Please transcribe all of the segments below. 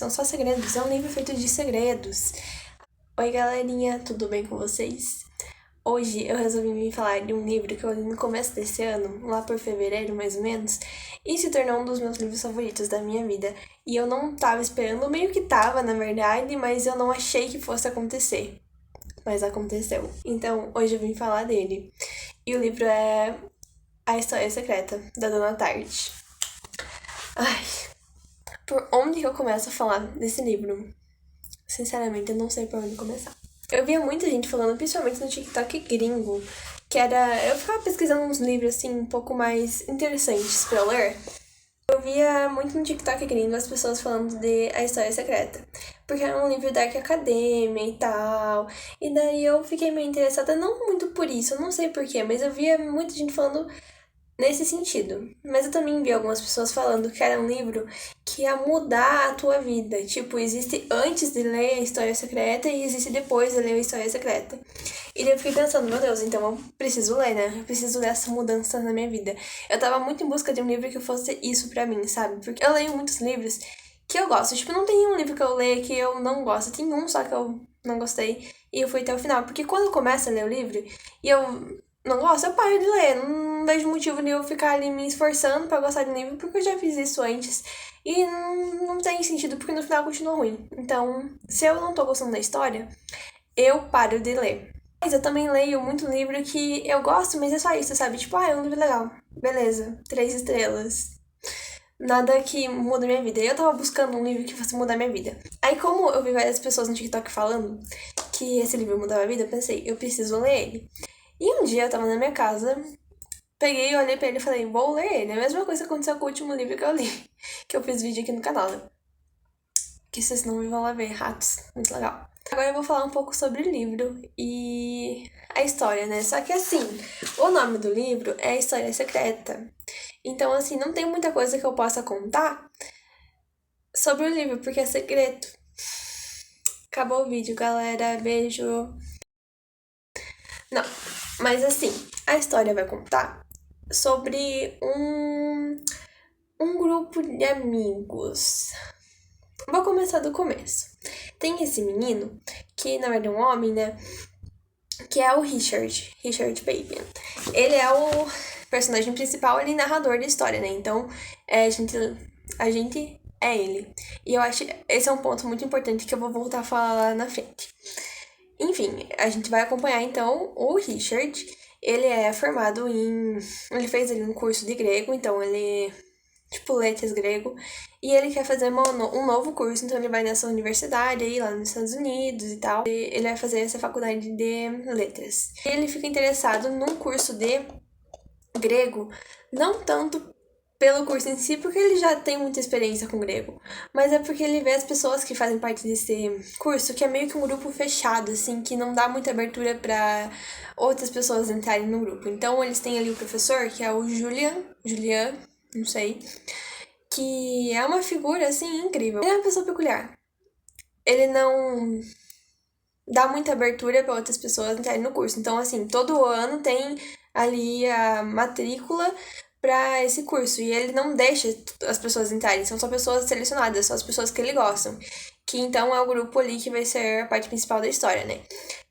São só segredos, é um livro feito de segredos. Oi, galerinha, tudo bem com vocês? Hoje eu resolvi vir falar de um livro que eu li no começo desse ano, lá por fevereiro mais ou menos, e se tornou um dos meus livros favoritos da minha vida. E eu não tava esperando, meio que tava, na verdade, mas eu não achei que fosse acontecer. Mas aconteceu. Então, hoje eu vim falar dele. E o livro é A História Secreta, da Dona Tarde. Ai, por onde que eu começo a falar desse livro? Sinceramente, eu não sei por onde começar. Eu via muita gente falando, principalmente no TikTok gringo, que era... Eu ficava pesquisando uns livros, assim, um pouco mais interessantes pra eu ler. Eu via muito no TikTok gringo as pessoas falando de A História Secreta. Porque era um livro Dark Academia e tal. E daí eu fiquei meio interessada, não muito por isso, eu não sei porquê, mas eu via muita gente falando nesse sentido. Mas eu também vi algumas pessoas falando que era um livro que ia mudar a tua vida. Tipo, existe antes de ler a História Secreta e existe depois de ler a História Secreta. E daí eu fiquei pensando, meu Deus, então eu preciso ler, né? Eu preciso dessa mudança na minha vida. Eu tava muito em busca de um livro que fosse isso pra mim, sabe? Porque eu leio muitos livros que eu gosto. Tipo, não tem um livro que eu leio que eu não gosto. Tem um só que eu não gostei e eu fui até o final. Porque quando eu começo a ler o livro e eu não gosto, eu paro de ler. Não vejo motivo de eu ficar ali me esforçando pra gostar de um livro, porque eu já fiz isso antes. E não tem sentido, porque no final continua ruim. Então, se eu não tô gostando da história, eu paro de ler. Mas eu também leio muito livro que eu gosto, mas é só isso, sabe? Tipo, é um livro legal. Beleza, 3 estrelas. Nada que muda minha vida. Eu tava buscando um livro que fosse mudar minha vida. Aí, como eu vi várias pessoas no TikTok falando que esse livro mudava a vida, eu pensei, eu preciso ler ele. E um dia eu tava na minha casa, peguei, olhei pra ele e falei, vou ler ele. A mesma coisa aconteceu com o último livro que eu li, que eu fiz vídeo aqui no canal, né? Que vocês não me vão lá ver, ratos. Muito legal. Agora eu vou falar um pouco sobre o livro e a história, né? Só que assim, o nome do livro é História Secreta. Então, assim, não tem muita coisa que eu possa contar sobre o livro, porque é segredo. Acabou o vídeo, galera. Beijo. Não, mas assim, a história vai contar sobre um grupo de amigos. Vou começar do começo. Tem esse menino, que na verdade é um homem, né? Que é o Richard Bateman. Ele é o personagem principal e narrador da história, né? Então, a gente é ele. E eu acho esse é um ponto muito importante que eu vou voltar a falar lá na frente. Enfim, a gente vai acompanhar então o Richard. Ele é formado em. Ele fez ali um curso de grego, então ele. Tipo, letras grego. E ele quer fazer um novo curso, então ele vai nessa universidade aí, lá nos Estados Unidos e tal. E ele vai fazer essa faculdade de letras. E ele fica interessado num curso de grego, não tanto pelo curso em si, porque ele já tem muita experiência com grego, mas é porque ele vê as pessoas que fazem parte desse curso, que é meio que um grupo fechado, assim, que não dá muita abertura para outras pessoas entrarem no grupo. Então eles têm ali o professor, que é o Julian, não sei, que é uma figura, assim, incrível. Ele é uma pessoa peculiar. Ele não dá muita abertura para outras pessoas entrarem no curso. Então, assim, todo ano tem ali a matrícula para esse curso e ele não deixa as pessoas entrarem, são só pessoas selecionadas, só as pessoas que ele gosta. Que então é o grupo ali que vai ser a parte principal da história, né?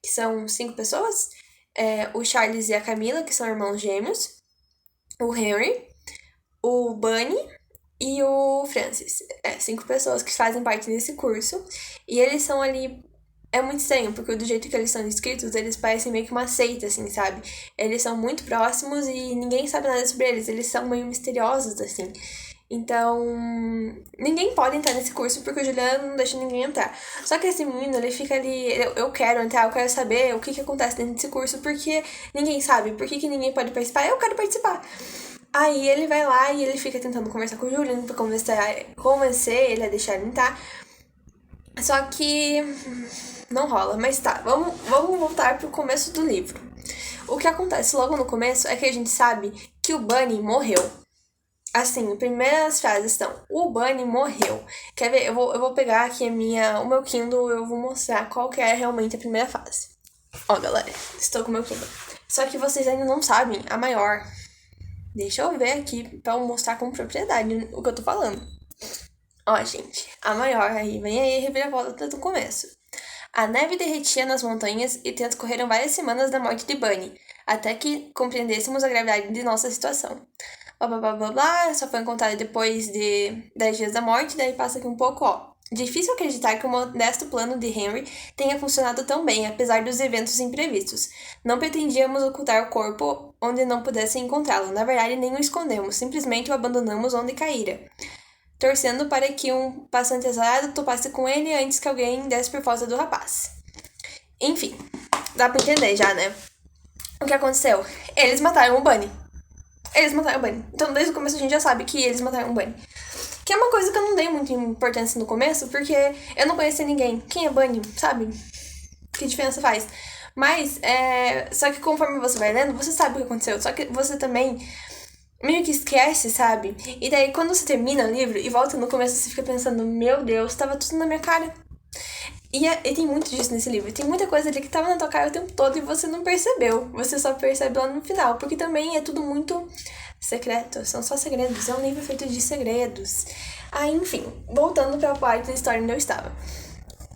Que são 5 pessoas: o Charles e a Camila, que são irmãos gêmeos, o Henry, o Bunny e o Francis. 5 pessoas que fazem parte desse curso e eles são ali. É muito estranho, porque do jeito que eles são escritos, eles parecem meio que uma seita, assim, sabe? Eles são muito próximos e ninguém sabe nada sobre eles. Eles são meio misteriosos, assim. Então, ninguém pode entrar nesse curso porque o Juliano não deixa ninguém entrar. Só que esse menino, ele fica ali, eu quero entrar, eu quero saber o que acontece dentro desse curso, porque ninguém sabe, por que ninguém pode participar? Eu quero participar. Aí ele vai lá e ele fica tentando conversar com o Juliano pra convencer ele a deixar ele entrar. Só que não rola, mas tá, vamos voltar pro começo do livro. O que acontece logo no começo é que a gente sabe que o Bunny morreu. Assim, as primeiras frases estão: o Bunny morreu. Quer ver? Eu vou pegar aqui o meu Kindle, eu vou mostrar qual que é realmente a primeira frase. Ó, galera, estou com o meu Kindle. Só que vocês ainda não sabem a maior. Deixa eu ver aqui pra eu mostrar com propriedade o que eu tô falando. Ó, gente, a maior aí, vem aí a reviravolta do começo. A neve derretia nas montanhas e transcorreram várias semanas da morte de Bunny, até que compreendêssemos a gravidade de nossa situação. Blá blá blá blá blá, só foi encontrada depois de 10 dias da morte, daí passa aqui um pouco, ó. Difícil acreditar que o modesto plano de Henry tenha funcionado tão bem, apesar dos eventos imprevistos. Não pretendíamos ocultar o corpo onde não pudesse encontrá-lo. Na verdade, nem o escondemos, simplesmente o abandonamos onde caíra, torcendo para que um passante azarado topasse com ele antes que alguém desse por falta do rapaz. Enfim, dá pra entender já, né? O que aconteceu? Eles mataram o Bunny. Então, desde o começo a gente já sabe que eles mataram o Bunny. Que é uma coisa que eu não dei muita importância no começo, porque eu não conhecia ninguém. Quem é Bunny, sabe? Que diferença faz? Mas, só que conforme você vai lendo, você sabe o que aconteceu. Só que você também meio que esquece, sabe? E daí, quando você termina o livro e volta no começo, você fica pensando, meu Deus, tava tudo na minha cara. E tem muito disso nesse livro. Tem muita coisa ali que tava na tua cara o tempo todo e você não percebeu. Você só percebe lá no final. Porque também é tudo muito secreto. São só segredos. É um livro feito de segredos. Enfim. Voltando pra parte da história onde eu estava.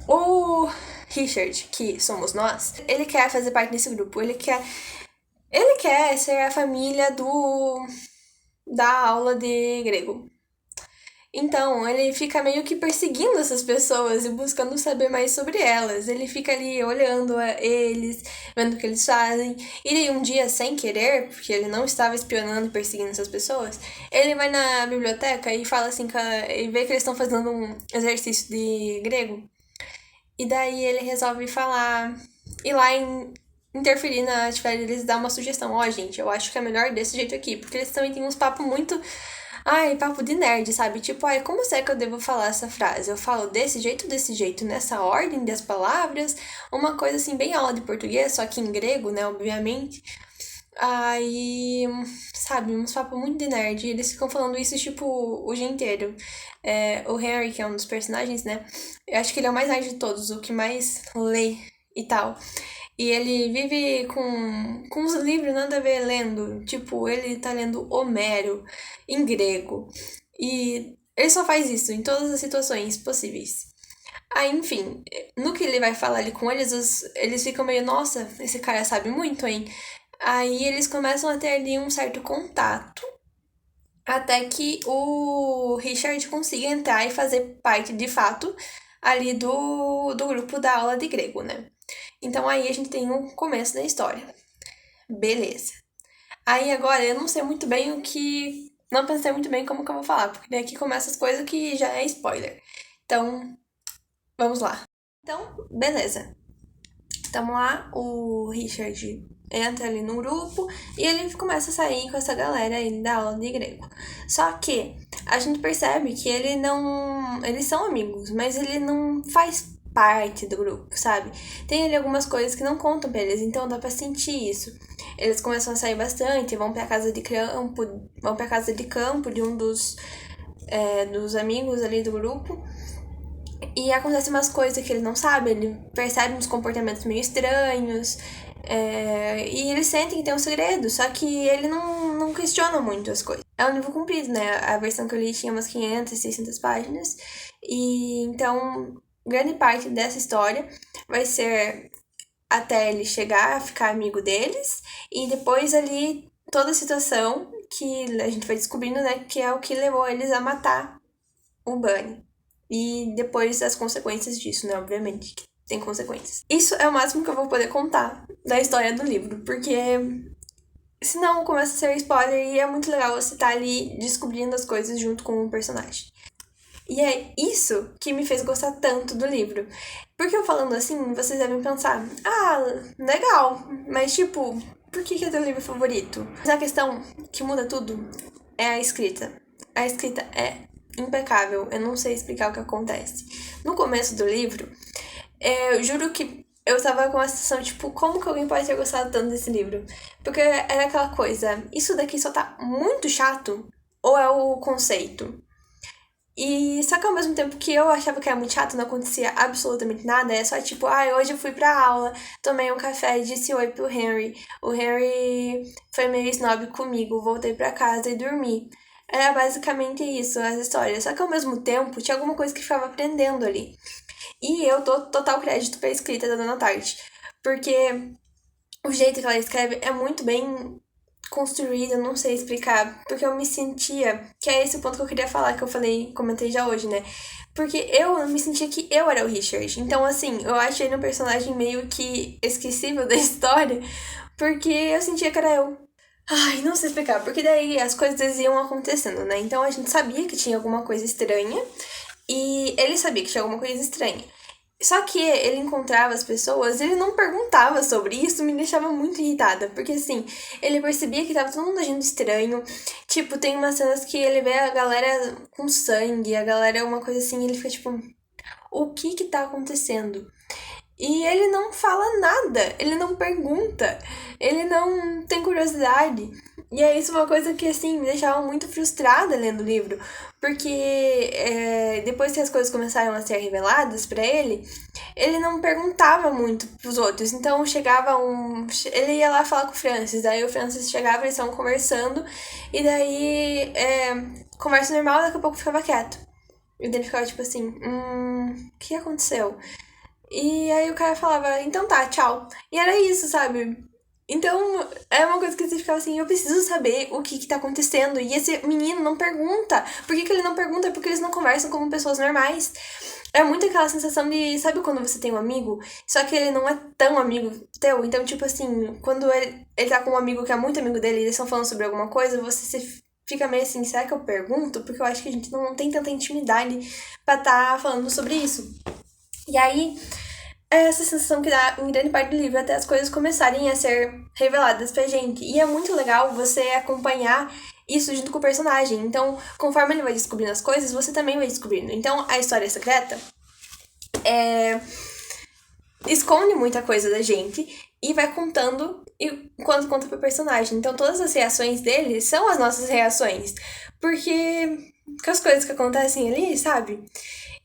O Richard, que somos nós, ele quer fazer parte desse grupo. Ele quer ser a família da aula de grego. Então, ele fica meio que perseguindo essas pessoas e buscando saber mais sobre elas. Ele fica ali olhando eles, vendo o que eles fazem. E aí, um dia, sem querer, porque ele não estava espionando e perseguindo essas pessoas, ele vai na biblioteca e fala assim, e vê que eles estão fazendo um exercício de grego. E daí ele resolve ir lá interferir na atividade deles, dar uma sugestão. Ó, gente, eu acho que é melhor desse jeito aqui, porque eles também têm uns papos muito... papo de nerd, sabe? Tipo, como será que eu devo falar essa frase? Eu falo desse jeito, nessa ordem das palavras? Uma coisa assim, bem aula de português, só que em grego, né, obviamente. Aí, sabe, uns papos muito de nerd. E eles ficam falando isso, tipo, o dia inteiro. O Harry, que é um dos personagens, né? Eu acho que ele é o mais nerd de todos, o que mais lê e tal. E ele vive com uns livros nada a ver lendo. Tipo, ele tá lendo Homero em grego. E ele só faz isso em todas as situações possíveis. Enfim, no que ele vai falar ali com eles, eles ficam meio, nossa, esse cara sabe muito, hein? Aí eles começam a ter ali um certo contato. Até que o Richard consiga entrar e fazer parte, de fato, ali do grupo da aula de grego, né? Então aí a gente tem um começo da história. Beleza. Aí agora eu não sei muito bem o que... Não pensei muito bem como que eu vou falar, porque aqui começa as coisas que já é spoiler. Então, vamos lá. Então, beleza. Tamo lá, o Richard entra ali no grupo e ele começa a sair com essa galera aí da aula de grego. Só que a gente percebe que ele não... Eles são amigos, mas ele não faz parte do grupo, sabe? Tem ali algumas coisas que não contam pra eles, então dá pra sentir isso. Eles começam a sair bastante, vão pra casa de campo de um dos amigos ali do grupo. E acontece umas coisas que ele não sabe, ele percebe uns comportamentos meio estranhos. E ele sente que tem um segredo, só que ele não questiona muito as coisas. É um livro comprido, né? A versão que eu li tinha umas 500, 600 páginas. E então, grande parte dessa história vai ser até ele chegar a ficar amigo deles. E depois ali, toda a situação que a gente vai descobrindo, né? Que é o que levou eles a matar o Bunny. E depois as consequências disso, né? Obviamente, que tem consequências. Isso é o máximo que eu vou poder contar da história do livro, porque senão começa a ser spoiler e é muito legal você estar ali descobrindo as coisas junto com o personagem. E é isso que me fez gostar tanto do livro. Porque eu falando assim, vocês devem pensar, legal, mas tipo, por que é teu livro favorito? Mas a questão que muda tudo é a escrita. A escrita é impecável, eu não sei explicar o que acontece. No começo do livro, eu juro que eu tava com uma sensação, tipo, como que alguém pode ter gostado tanto desse livro? Porque era aquela coisa, isso daqui só tá muito chato, ou é o conceito? E só que ao mesmo tempo que eu achava que era muito chato, não acontecia absolutamente nada, é só tipo, hoje eu fui pra aula, tomei um café e disse oi pro Henry. O Henry foi meio snob comigo, voltei pra casa e dormi. Era basicamente isso, as histórias. Só que ao mesmo tempo tinha alguma coisa que ficava aprendendo ali. E eu dou total crédito pra escrita da Dona Tarte. Porque o jeito que ela escreve é muito bem construída, não sei explicar. Porque eu me sentia. Que é esse o ponto que eu queria falar, que eu falei, comentei já hoje, né? Porque eu me sentia que eu era o Richard. Então, assim, eu achei ele um personagem meio que esquecível da história. Porque eu sentia que era eu. Ai, não sei explicar, porque daí as coisas iam acontecendo, né? Então a gente sabia que tinha alguma coisa estranha e ele sabia que tinha alguma coisa estranha. Só que ele encontrava as pessoas, ele não perguntava sobre isso, me deixava muito irritada, porque assim, ele percebia que tava todo mundo agindo estranho. Tipo, tem umas cenas que ele vê a galera com sangue, a galera uma coisa assim, e ele fica tipo, o que que tá acontecendo? E ele não fala nada, ele não pergunta, ele não tem curiosidade. E é isso uma coisa que, assim, me deixava muito frustrada lendo o livro. Porque depois que as coisas começaram a ser reveladas pra ele não perguntava muito pros outros. Então chegava um. Ele ia lá falar com o Francis, daí o Francis chegava, eles estavam conversando, e daí conversa normal, daqui a pouco ficava quieto. E daí ele ficava tipo assim, o que aconteceu? E aí o cara falava, então tá, tchau. E era isso, sabe? Então, é uma coisa que você ficava assim, eu preciso saber o que que tá acontecendo. E esse menino não pergunta. Por que que ele não pergunta? Porque eles não conversam como pessoas normais. É muito aquela sensação de, sabe quando você tem um amigo, só que ele não é tão amigo teu? Então, tipo assim, quando ele tá com um amigo que é muito amigo dele e eles estão falando sobre alguma coisa, você fica meio assim, será que eu pergunto? Porque eu acho que a gente não tem tanta intimidade pra tá falando sobre isso. E aí, é essa sensação que dá em grande parte do livro até as coisas começarem a ser reveladas pra gente. E é muito legal você acompanhar isso junto com o personagem. Então, conforme ele vai descobrindo as coisas, você também vai descobrindo. Então, a história secreta esconde muita coisa da gente e vai contando enquanto conta pro personagem. Então, todas as reações dele são as nossas reações. Porque com as coisas que acontecem ali, sabe?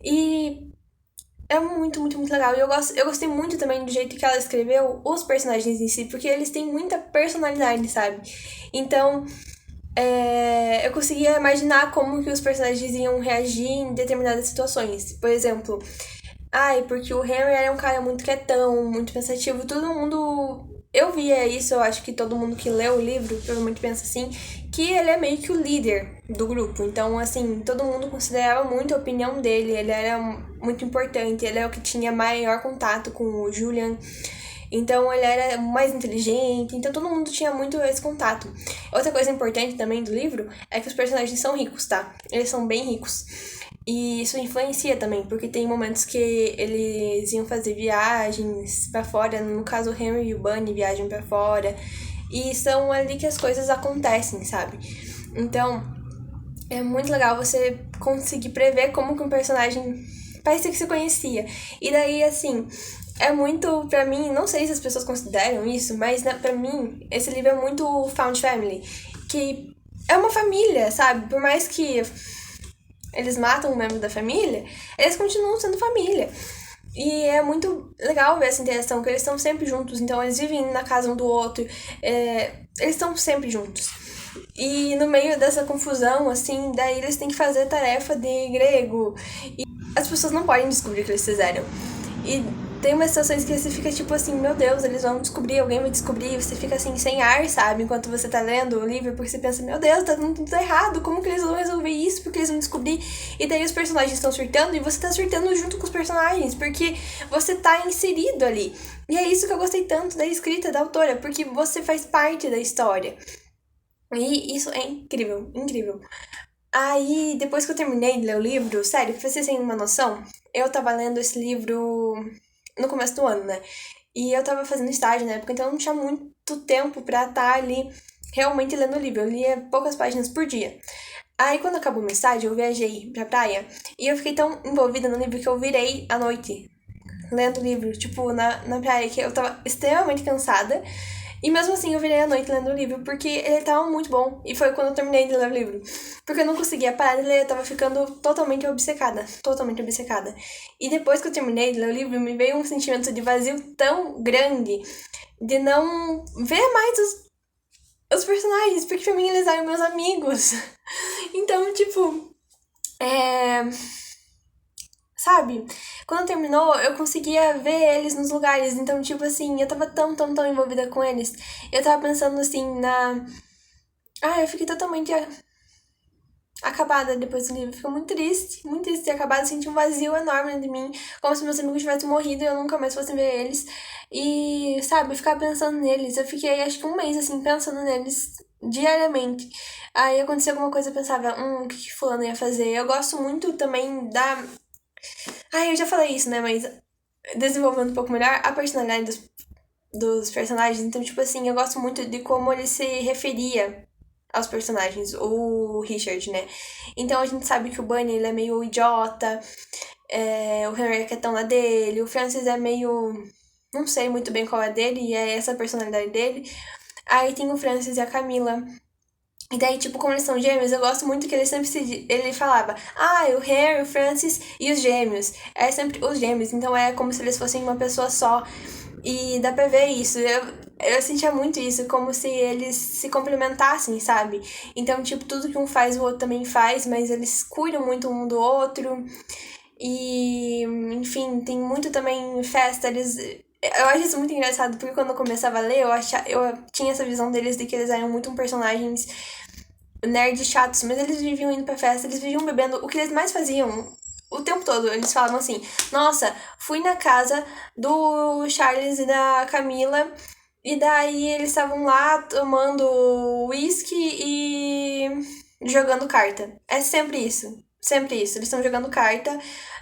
E é muito, muito, muito legal. E eu gostei muito também do jeito que ela escreveu os personagens em si, porque eles têm muita personalidade, sabe? Então, eu conseguia imaginar como que os personagens iam reagir em determinadas situações. Por exemplo, ai, porque o Henry era um cara muito quietão, muito pensativo, todo mundo. Eu via isso, eu acho que todo mundo que lê o livro provavelmente pensa assim, que ele é meio que o líder do grupo. Então, assim, todo mundo considerava muito a opinião dele, ele era muito importante, ele é o que tinha maior contato com o Julian. Então ele era mais inteligente, então todo mundo tinha muito esse contato. Outra coisa importante também do livro é que os personagens são ricos, tá? Eles são bem ricos. E isso influencia também, porque tem momentos que eles iam fazer viagens pra fora, no caso o Henry e o Bunny viajam pra fora, e são ali que as coisas acontecem, sabe? Então, é muito legal você conseguir prever como que um personagem parecia que se conhecia. E daí, assim, é muito, pra mim, não sei se as pessoas consideram isso, mas pra mim, esse livro é muito Found Family, que é uma família, sabe? Por mais que eles matam um membro da família, eles continuam sendo família. E é muito legal ver essa interação, que eles estão sempre juntos, então eles vivem na casa um do outro, eles estão sempre juntos. E no meio dessa confusão, assim, daí eles têm que fazer tarefa de grego. E as pessoas não podem descobrir o que eles fizeram. E tem umas situações que você fica tipo assim, meu Deus, eles vão descobrir, alguém vai descobrir, e você fica assim, sem ar, sabe? Enquanto você tá lendo o livro, porque você pensa, meu Deus, tá tudo errado, como que eles vão resolver isso? Porque eles vão descobrir. E daí os personagens estão surtando e você tá surtando junto com os personagens, porque você tá inserido ali. E é isso que eu gostei tanto da escrita da autora, porque você faz parte da história. E isso é incrível, incrível. Aí, depois que eu terminei de ler o livro, sério, pra vocês terem uma noção, eu tava lendo esse livro no começo do ano, né? E eu tava fazendo estágio na época, então eu não tinha muito tempo pra estar ali realmente lendo o livro. Eu lia poucas páginas por dia. Aí, quando acabou o meu estágio, eu viajei pra praia. E eu fiquei tão envolvida no livro que eu virei à noite lendo o livro, tipo, na praia, que eu tava extremamente cansada. E mesmo assim eu virei à noite lendo o livro, porque ele tava muito bom. E foi quando eu terminei de ler o livro. Porque eu não conseguia parar de ler, eu tava ficando totalmente obcecada. Totalmente obcecada. E depois que eu terminei de ler o livro, me veio um sentimento de vazio tão grande de não ver mais os personagens, porque pra mim eles eram meus amigos. Então, tipo, sabe? Quando terminou, eu conseguia ver eles nos lugares. Então, tipo assim, eu tava tão envolvida com eles. Eu tava pensando assim na. Ah, eu fiquei totalmente acabada depois do livro. Fiquei muito triste de ter acabado. Senti um vazio enorme de mim, como se meus amigos tivessem morrido e eu nunca mais fosse ver eles. E, sabe, eu ficava pensando neles. Eu fiquei acho que um mês assim, pensando neles diariamente. Aí acontecia alguma coisa, eu pensava, o que fulano ia fazer? Eu gosto muito também da. Eu já falei isso, né? Mas desenvolvendo um pouco melhor a personalidade dos personagens. Então, tipo assim, eu gosto muito de como ele se referia aos personagens, o Richard, né? Então a gente sabe que o Bunny, ele é meio idiota, o Henry é quietão na dele, o Francis é meio... Não sei muito bem qual é dele, e é essa a personalidade dele. Aí tem o Francis e a Camila. E daí, tipo, como eles são gêmeos, eu gosto muito que ele sempre ele falava, o Harry, o Francis e os gêmeos. É sempre os gêmeos, então é como se eles fossem uma pessoa só. E dá pra ver isso. Eu sentia muito isso, como se eles se complementassem, sabe? Então, tipo, tudo que um faz, o outro também faz, mas eles cuidam muito um do outro. E, enfim, tem muito também festa, eles. Eu acho isso muito engraçado, porque quando eu começava a ler, eu tinha essa visão deles de que eles eram muito personagens nerds chatos, mas eles viviam indo pra festa, eles viviam bebendo. O que eles mais faziam o tempo todo, eles falavam assim: Nossa, fui na casa do Charles e da Camila, e daí eles estavam lá tomando uísque e jogando carta. É sempre isso. Sempre isso. Eles estão jogando carta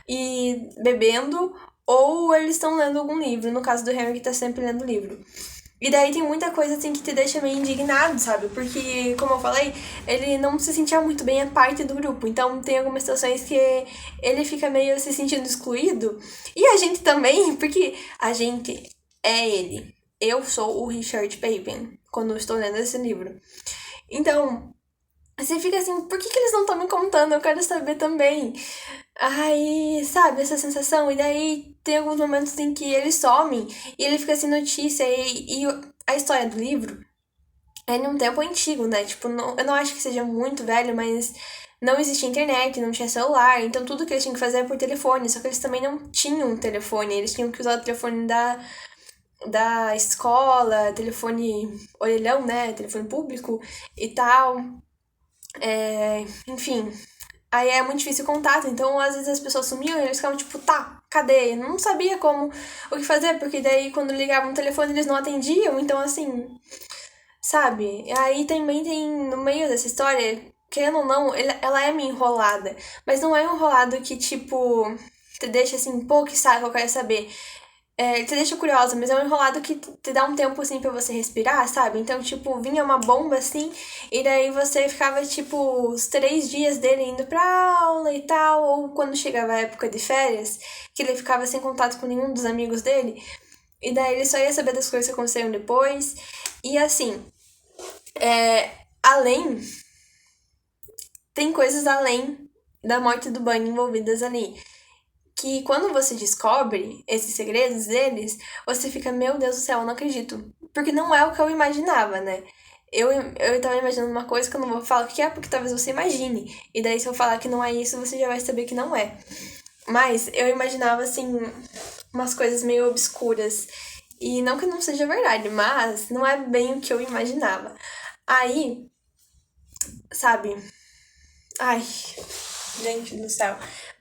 e bebendo, ou eles estão lendo algum livro. No caso do Henry, que tá sempre lendo livro. E daí tem muita coisa assim que te deixa meio indignado, sabe? Porque, como eu falei, ele não se sentia muito bem a parte do grupo. Então tem algumas situações que ele fica meio se sentindo excluído. E a gente também, porque a gente é ele. Eu sou o Richard Papen quando eu estou lendo esse livro. Então, você fica assim, por que eles não estão me contando? Eu quero saber também. Aí, sabe, essa sensação. E daí tem alguns momentos em que eles somem e ele fica sem notícia. E a história do livro é num tempo antigo, né? Tipo, eu não acho que seja muito velho, mas não existia internet, não tinha celular. Então tudo que eles tinham que fazer era por telefone. Só que eles também não tinham um telefone. Eles tinham que usar o telefone da escola, telefone orelhão, né? Telefone público e tal. Enfim, aí é muito difícil o contato, então às vezes as pessoas sumiam e eles ficavam tipo, tá, cadê? Não sabia o que fazer, porque daí quando ligavam o telefone eles não atendiam, então assim, sabe? Aí também tem, no meio dessa história, querendo ou não, ela é meio enrolada, mas não é um enrolado que tipo, te deixa assim, pô, que saco, eu quero saber. Te deixa curiosa, mas é um enrolado que te dá um tempo, assim, pra você respirar, sabe? Então, tipo, vinha uma bomba, assim, e daí você ficava, tipo, os 3 dias dele indo pra aula e tal, ou quando chegava a época de férias, que ele ficava sem contato com nenhum dos amigos dele, e daí ele só ia saber das coisas que aconteceram depois. E, assim, além, tem coisas além da morte do Bunny envolvidas ali. Que quando você descobre esses segredos deles, você fica, meu Deus do céu, eu não acredito. Porque não é o que eu imaginava, né? Eu tava imaginando uma coisa que eu não vou falar o que é, porque talvez você imagine. E daí, se eu falar que não é isso, você já vai saber que não é. Mas eu imaginava, assim, umas coisas meio obscuras. E não que não seja verdade, mas não é bem o que eu imaginava. Aí, sabe? Ai, gente do céu.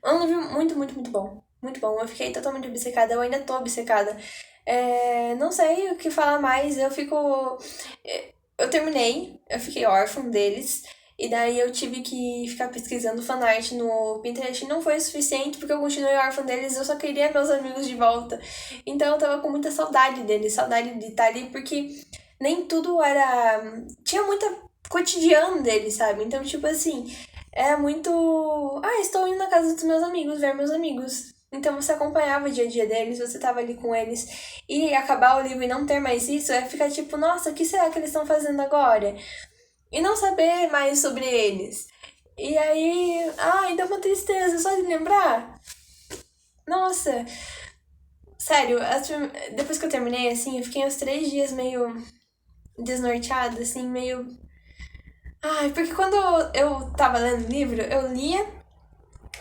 É um livro muito bom. Muito bom. Eu fiquei totalmente obcecada. Eu ainda tô obcecada. Não sei o que falar mais. Eu terminei. Eu fiquei órfã deles. E daí eu tive que ficar pesquisando fanart no Pinterest. E não foi o suficiente, porque eu continuei órfã deles. Eu só queria meus amigos de volta. Então eu tava com muita saudade deles. Saudade de estar ali, porque nem tudo era... Tinha muita cotidiano deles, sabe? Então, tipo assim... É muito. Estou indo na casa dos meus amigos, ver meus amigos. Então você acompanhava o dia a dia deles, você tava ali com eles. E acabar o livro e não ter mais isso é ficar tipo, nossa, o que será que eles estão fazendo agora? E não saber mais sobre eles. E aí. Ai, dá uma tristeza só de lembrar. Nossa, sério, depois que eu terminei, assim, eu fiquei uns 3 dias meio desnorteada, assim, meio. Ai, porque quando eu tava lendo o livro, eu lia,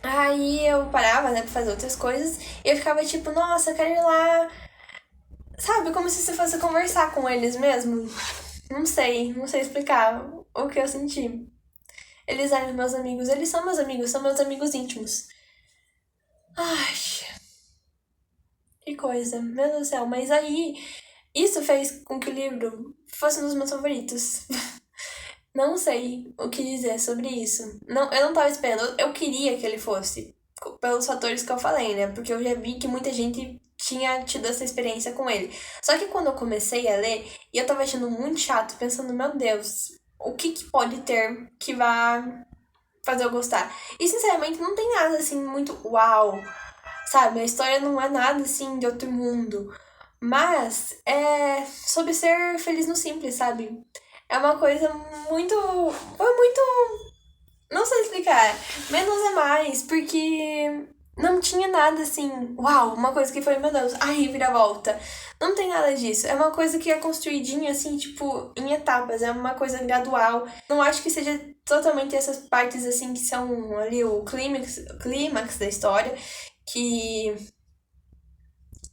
aí eu parava, né, pra fazer outras coisas, e eu ficava tipo, nossa, eu quero ir lá. Sabe, como se você fosse conversar com eles mesmo. Não sei explicar o que eu senti. Eles eram meus amigos, eles são meus amigos íntimos. Ai, que coisa, meu Deus do céu. Mas aí, isso fez com que o livro fosse um dos meus favoritos. Não sei o que dizer sobre isso. Não, eu não tava esperando, eu queria que ele fosse. Pelos fatores que eu falei, né? Porque eu já vi que muita gente tinha tido essa experiência com ele. Só que quando eu comecei a ler, e eu tava achando muito chato, pensando, meu Deus, o que que pode ter que vá fazer eu gostar? E sinceramente não tem nada assim muito uau, sabe? A história não é nada assim de outro mundo. Mas é sobre ser feliz no simples, sabe? É uma coisa muito. Foi muito. Não sei explicar. Menos é mais, porque não tinha nada assim. Uau, uma coisa que foi, meu Deus, ai, viravolta. Não tem nada disso. É uma coisa que é construidinha assim, tipo, em etapas. É uma coisa gradual. Não acho que seja totalmente essas partes assim que são ali o clímax da história que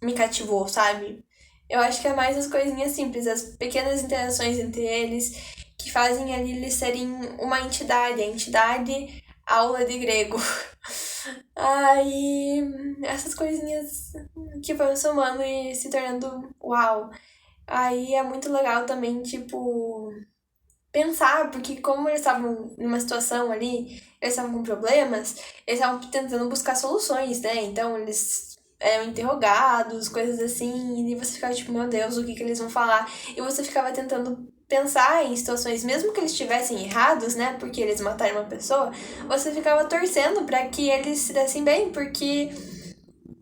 me cativou, sabe? Eu acho que é mais as coisinhas simples, as pequenas interações entre eles que fazem ali eles serem uma entidade, a entidade aula de grego. Aí, essas coisinhas que vão somando e se tornando uau. Aí é muito legal também, tipo, pensar, porque como eles estavam numa situação ali, eles estavam com problemas, eles estavam tentando buscar soluções, né? Então eles eram interrogados, coisas assim, e você ficava tipo, meu Deus, o que que eles vão falar? E você ficava tentando pensar em situações, mesmo que eles estivessem errados, né? Porque eles mataram uma pessoa, você ficava torcendo pra que eles se dessem bem, porque,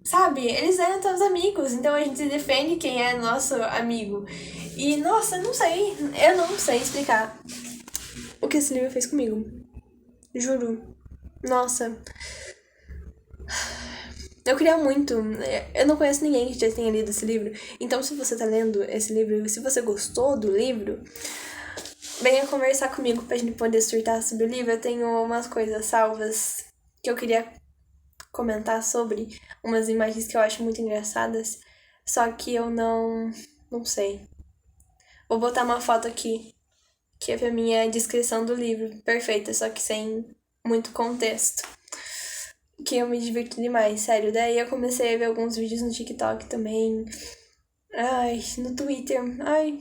sabe, eles eram teus amigos, então a gente defende quem é nosso amigo. E, nossa, eu não sei explicar o que esse livro fez comigo. Juro. Nossa, eu queria muito. Eu não conheço ninguém que já tenha lido esse livro. Então, se você tá lendo esse livro, se você gostou do livro, venha conversar comigo pra gente poder surtar sobre o livro. Eu tenho umas coisas salvas que eu queria comentar sobre, umas imagens que eu acho muito engraçadas. Só que eu não sei. Vou botar uma foto aqui, que é pra minha descrição do livro. Perfeita, só que sem muito contexto. Que eu me divirto demais, sério. Daí eu comecei a ver alguns vídeos no TikTok também. Ai, no Twitter. Ai,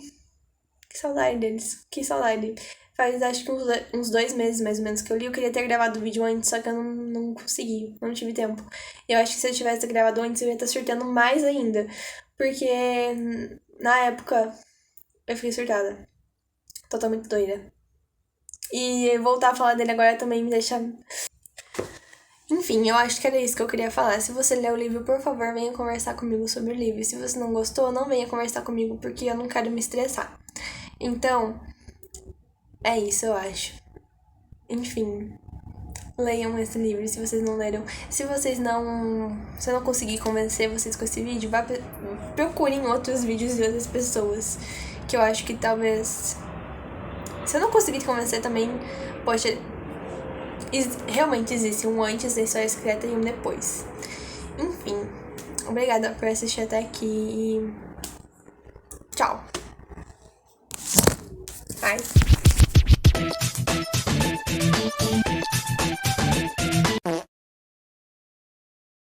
que saudade deles. Que saudade. Faz acho que uns 2 meses mais ou menos que eu li. Eu queria ter gravado o vídeo antes, só que eu não consegui. Não tive tempo. Eu acho que se eu tivesse gravado antes, eu ia estar surtando mais ainda. Porque na época eu fiquei surtada. Totalmente doida. E voltar a falar dele agora também me deixa. Enfim, eu acho que era isso que eu queria falar. Se você leu o livro, por favor, venha conversar comigo sobre o livro. Se você não gostou, não venha conversar comigo, porque eu não quero me estressar. Então, é isso, eu acho. Enfim, leiam esse livro se vocês não leram. Se eu não conseguir convencer vocês com esse vídeo, procurem outros vídeos de outras pessoas. Que eu acho que talvez. Se eu não conseguir te convencer também, poxa, realmente existe um antes da história secreta e um depois. Enfim, obrigada por assistir até aqui.